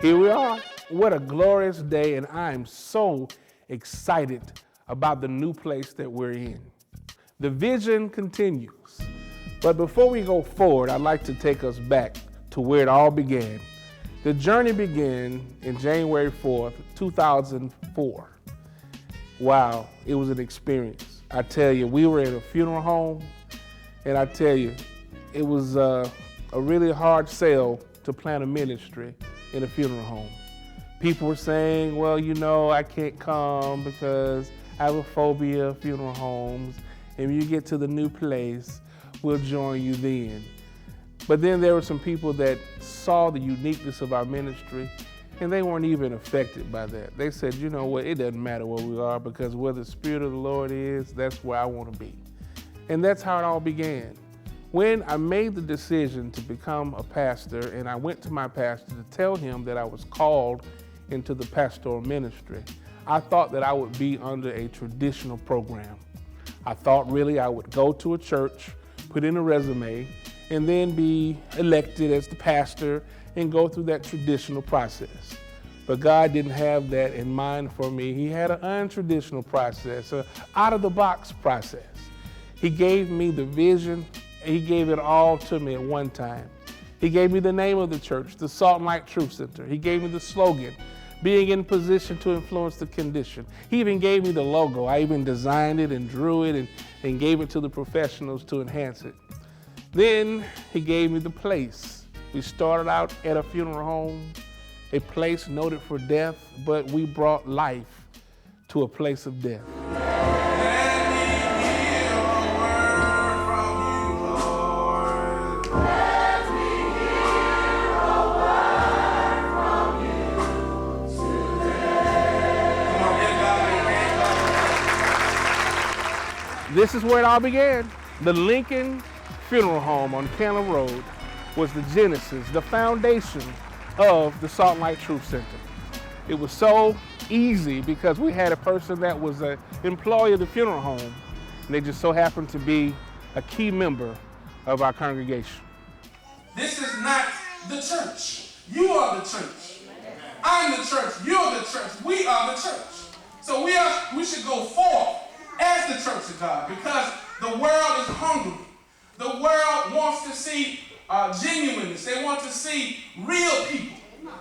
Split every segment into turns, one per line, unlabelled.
Here we are. What a glorious day, and I'm so excited about the new place that we're in. The vision continues. But before we go forward, I'd like to take us back to where it all began. The journey began in January 4th, 2004. Wow, it was an experience. I tell you, we were at a funeral home, and I tell you, it was a really hard sell to plant a ministry in a funeral home. People were saying, well, you know, I can't come because I have a phobia of funeral homes. And when you get to the new place, we'll join you then. But then there were some people that saw the uniqueness of our ministry, and they weren't even affected by that. They said, you know what, it doesn't matter where we are, because where the Spirit of the Lord is, that's where I want to be. And that's how it all began. When I made the decision to become a pastor, and I went to my pastor to tell him that I was called into the pastoral ministry, I thought that I would be under a traditional program. I thought really I would go to a church, put in a resume, and then be elected as the pastor and go through that traditional process. But God didn't have that in mind for me. He had an untraditional process, an out-of-the-box process. He gave me the vision. He gave it all to me at one time. He gave me the name of the church, the Salt and Light Truth Center. He gave me the slogan, being in position to influence the condition. He even gave me the logo. I even designed it and drew it and gave it to the professionals to enhance it. Then he gave me the place. We started out at a funeral home, a place noted for death, but we brought life to a place of death. This is where it all began. The Lincoln Funeral Home on Candler Road was the genesis, the foundation of the Salt and Light Truth Center. It was so easy because we had a person that was an employee of the funeral home, and they just so happened to be a key member of our congregation.
This is not the church. You are the church. I'm the church. You're the church. We are the church. So we should go forth as the church of God, because the world is hungry. The world wants to see genuineness. They want to see real people.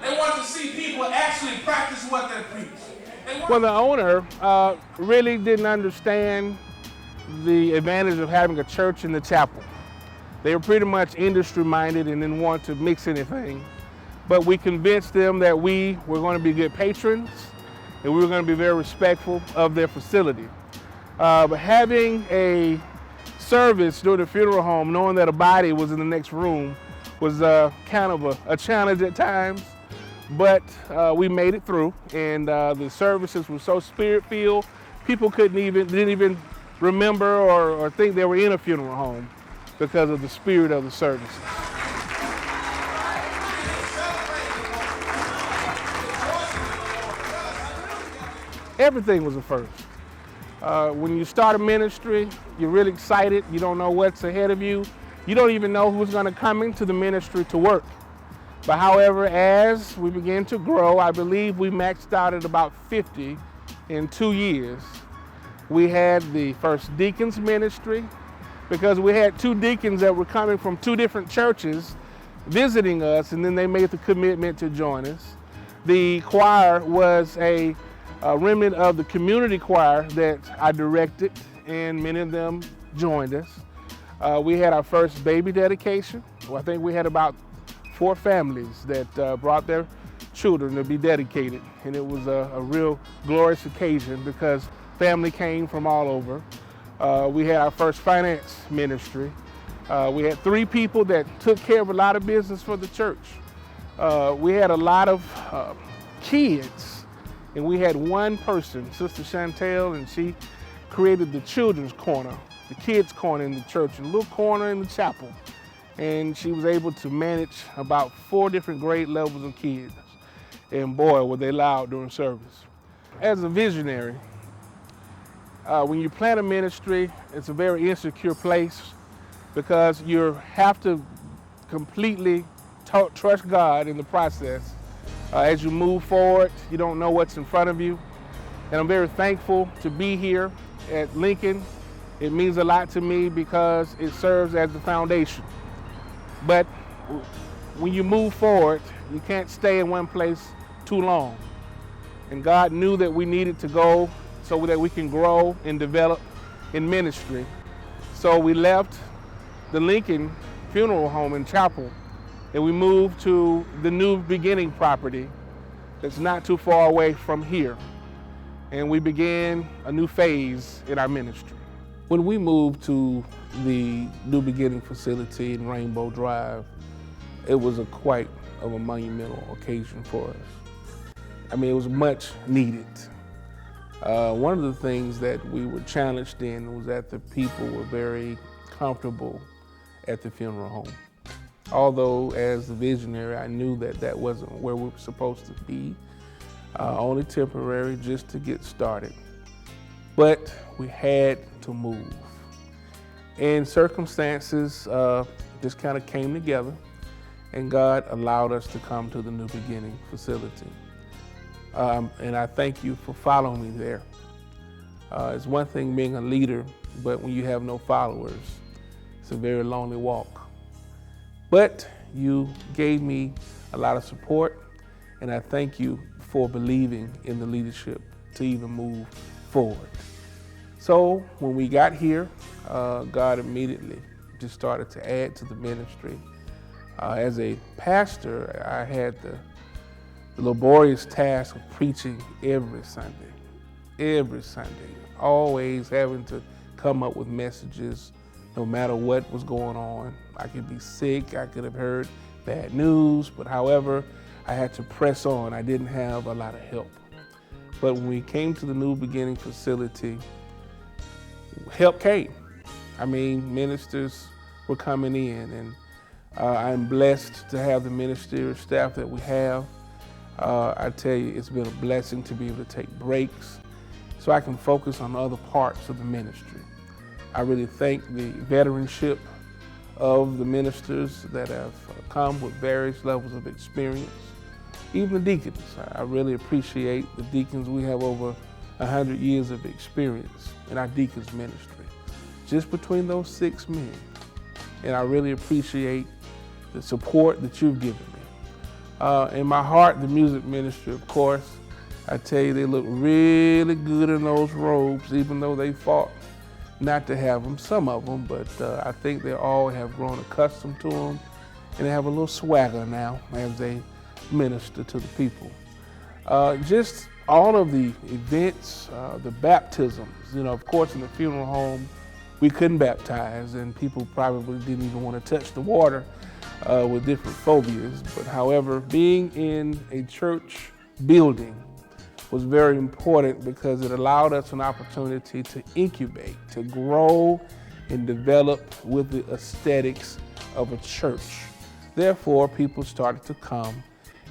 They want to see people actually practice what they preach.
Well, the owner really didn't understand the advantage of having a church in the chapel. They were pretty much industry-minded and didn't want to mix anything. But we convinced them that we were going to be good patrons and we were going to be very respectful of their facility. But having a service during the funeral home, knowing that a body was in the next room, was kind of a challenge at times. But we made it through, and the services were so spirit-filled, people didn't even remember or think they were in a funeral home because of the spirit of the services. Everything was a first. When you start a ministry, you're really excited. You don't know what's ahead of you. You don't even know who's going to come into the ministry to work. But however, as we began to grow, I believe we maxed out at about 50 in 2 years. We had the first deacons ministry because we had 2 deacons that were coming from 2 different churches visiting us, and then they made the commitment to join us. The choir was a remnant of the community choir that I directed, and many of them joined us. We had our first baby dedication. Well, I think we had about 4 families that brought their children to be dedicated, and it was a real glorious occasion because family came from all over. We had our first finance ministry. We had 3 people that took care of a lot of business for the church. We had a lot of kids, and we had one person, Sister Chantel, and she created the children's corner, the kids' corner in the church, a little corner in the chapel. And she was able to manage about 4 different grade levels of kids. And boy, were they loud during service. As a visionary, When you plant a ministry, it's a very insecure place because you have to completely trust God in the process. As you move forward, you don't know what's in front of you. And I'm very thankful to be here at Lincoln. It means a lot to me because it serves as the foundation. But when you move forward, you can't stay in one place too long. And God knew that we needed to go so that we can grow and develop in ministry. So we left the Lincoln Funeral Home and Chapel, and we moved to the New Beginning property that's not too far away from here. And we began a new phase in our ministry. When we moved to the New Beginning facility in Rainbow Drive, it was quite of a monumental occasion for us. I mean, it was much needed. One of the things that we were challenged in was that the people were very comfortable at the funeral home. Although as the visionary, I knew that that wasn't where we were supposed to be, only temporary, just to get started. But we had to move. And circumstances just kind of came together, and God allowed us to come to the New Beginning facility. And I thank you for following me there. It's one thing being a leader, but when you have no followers, it's a very lonely walk. But you gave me a lot of support, and I thank you for believing in the leadership to even move forward. So when we got here, God immediately just started to add to the ministry. As a pastor, I had the laborious task of preaching every Sunday, always having to come up with messages no matter what was going on. I could be sick, I could have heard bad news, but however, I had to press on. I didn't have a lot of help. But when we came to the New Beginning facility, help came. I mean, ministers were coming in, and I'm blessed to have the ministerial staff that we have. I tell you, it's been a blessing to be able to take breaks so I can focus on other parts of the ministry. I really thank the veteranship of the ministers that have come with various levels of experience. Even the deacons, I really appreciate the deacons. We have over 100 years of experience in our deacons ministry, just between those 6 men. And I really appreciate the support that you've given me. In my heart, the music ministry, of course, I tell you, they look really good in those robes, even though they fought not to have them, some of them, but I think they all have grown accustomed to them, and they have a little swagger now as they minister to the people. Just all of the events, the baptisms, of course in the funeral home, we couldn't baptize, and people probably didn't even want to touch the water with different phobias. But however, being in a church building was very important because it allowed us an opportunity to incubate, to grow and develop with the aesthetics of a church. Therefore, people started to come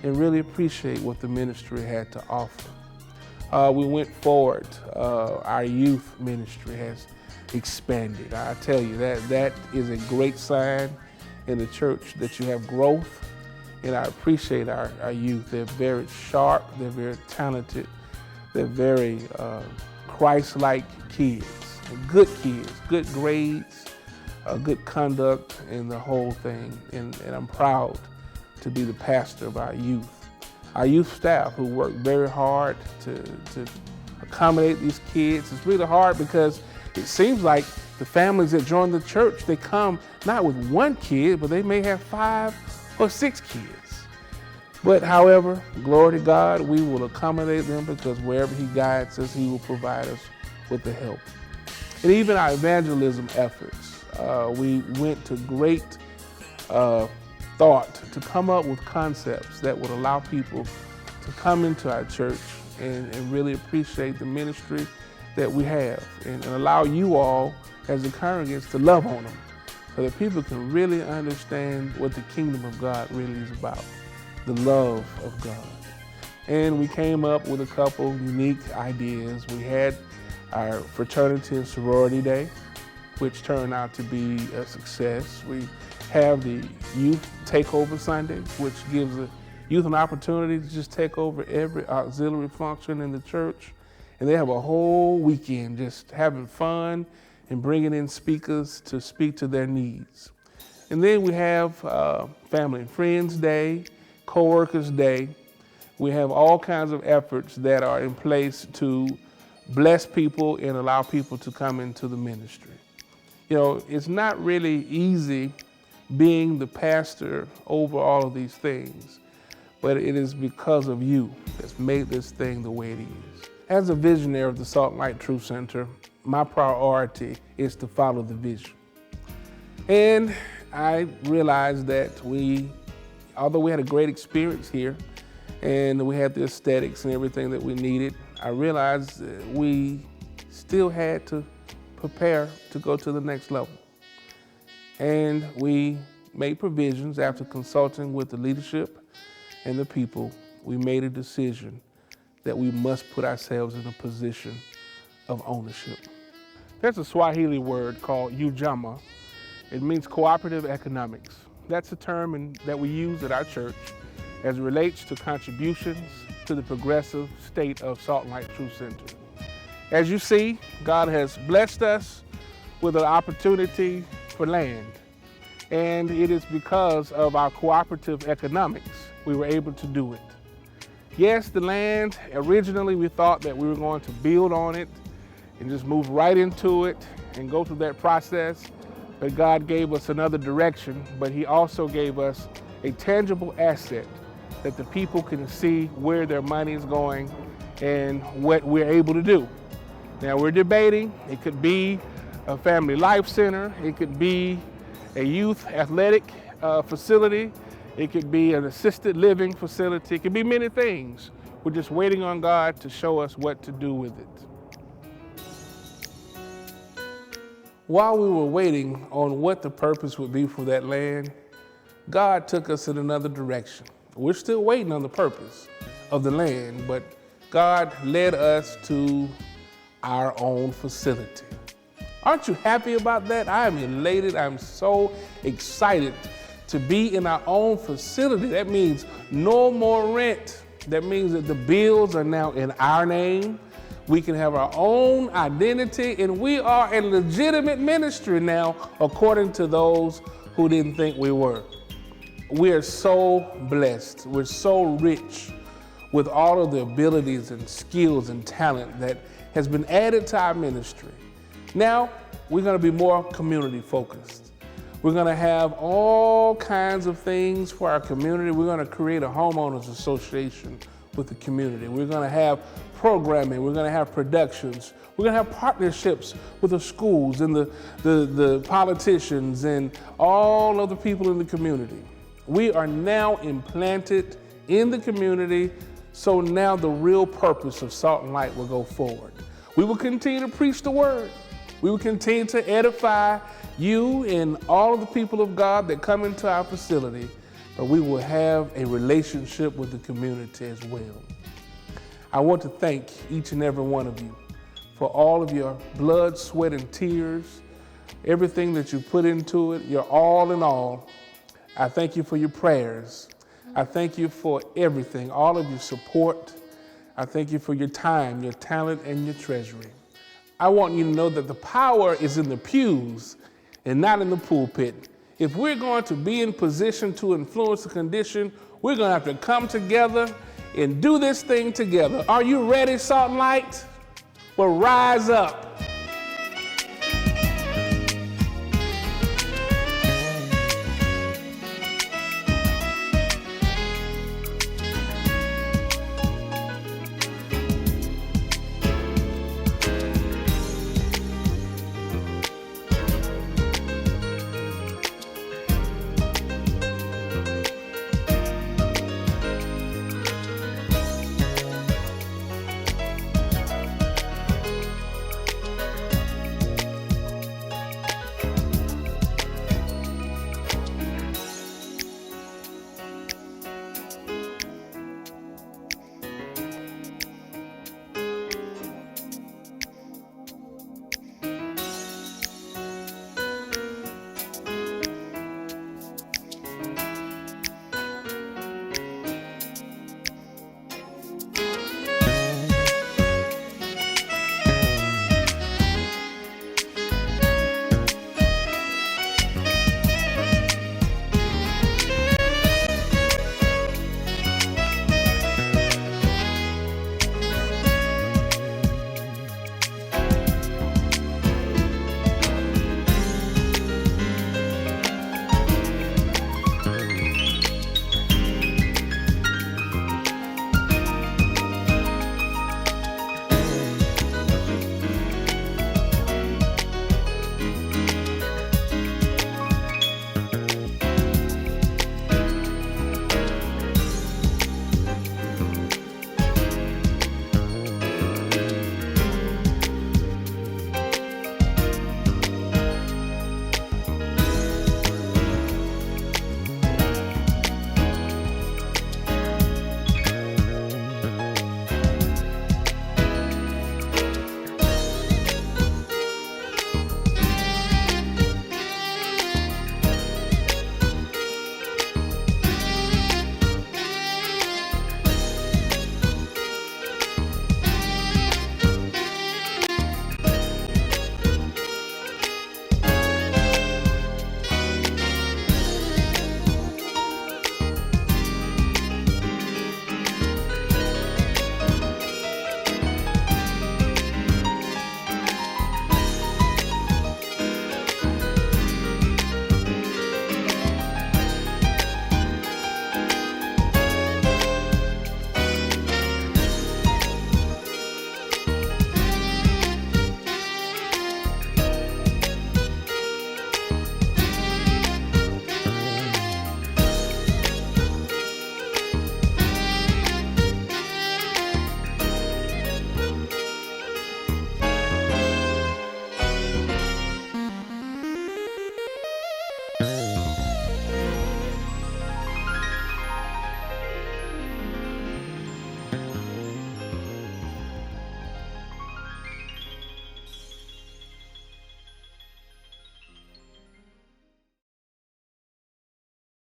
and really appreciate what the ministry had to offer. We went forward. Our youth ministry has expanded. I tell you, that is a great sign in the church that you have growth. And I appreciate our youth. They're very sharp, they're very talented, they're very Christ-like kids, good grades, good conduct, and the whole thing. And I'm proud to be the pastor of our youth. Our youth staff who work very hard to accommodate these kids. It's really hard because it seems like the families that join the church, they come not with one kid, but they may have 5 or 6 kids. But however, glory to God, we will accommodate them because wherever He guides us, He will provide us with the help. And even our evangelism efforts, we went to great thought to come up with concepts that would allow people to come into our church and really appreciate the ministry that we have and allow you all as the congregants to love on them so that people can really understand what the kingdom of God really is about, the love of God. And we came up with a couple unique ideas. We had our fraternity and sorority day, which turned out to be a success. We have the youth takeover Sunday, which gives the youth an opportunity to just take over every auxiliary function in the church. And they have a whole weekend just having fun and bringing in speakers to speak to their needs. And then we have Family and Friends Day, Co-workers Day. We have all kinds of efforts that are in place to bless people and allow people to come into the ministry. You know, it's not really easy being the pastor over all of these things, but it is because of you that's made this thing the way it is. As a visionary of the Salt and Light Truth Center, my priority is to follow the vision. And I realized that although we had a great experience here and we had the aesthetics and everything that we needed, I realized that we still had to prepare to go to the next level. And we made provisions after consulting with the leadership and the people. We made a decision that we must put ourselves in a position of ownership. There's a Swahili word called ujamaa. It means cooperative economics. That's a term that we use at our church as it relates to contributions to the progressive state of Salt and Light Truth Center. As you see, God has blessed us with an opportunity for land. And it is because of our cooperative economics we were able to do it. Yes, the land, originally we thought that we were going to build on it and just move right into it and go through that process. But God gave us another direction, but He also gave us a tangible asset that the people can see where their money is going and what we're able to do. Now we're debating, it could be a family life center, it could be a youth athletic facility, it could be an assisted living facility, it could be many things. We're just waiting on God to show us what to do with it. While we were waiting on what the purpose would be for that land, God took us in another direction. We're still waiting on the purpose of the land, but God led us to our own facility. Aren't you happy about that? I am elated. I'm so excited to be in our own facility. That means no more rent. That means that the bills are now in our name. We can have our own identity, and we are a legitimate ministry now, according to those who didn't think we were. We are so blessed. We're so rich with all of the abilities and skills and talent that has been added to our ministry. Now, we're going to be more community focused. We're going to have all kinds of things for our community. We're going to create a homeowners association with the community. We're going to have programming. We're going to have productions. We're going to have partnerships with the schools and the politicians and all of the people in the community. We are now implanted in the community, so now the real purpose of Salt and Light will go forward. We will continue to preach the word. We will continue to edify you and all of the people of God that come into our facility, but we will have a relationship with the community as well. I want to thank each and every one of you for all of your blood, sweat, and tears, everything that you put into it, your all in all. I thank you for your prayers. I thank you for everything, all of your support. I thank you for your time, your talent, and your treasury. I want you to know that the power is in the pews and not in the pulpit. If we're going to be in position to influence the condition, we're going to have to come together and do this thing together. Are you ready, Salt and Light? Well, rise up.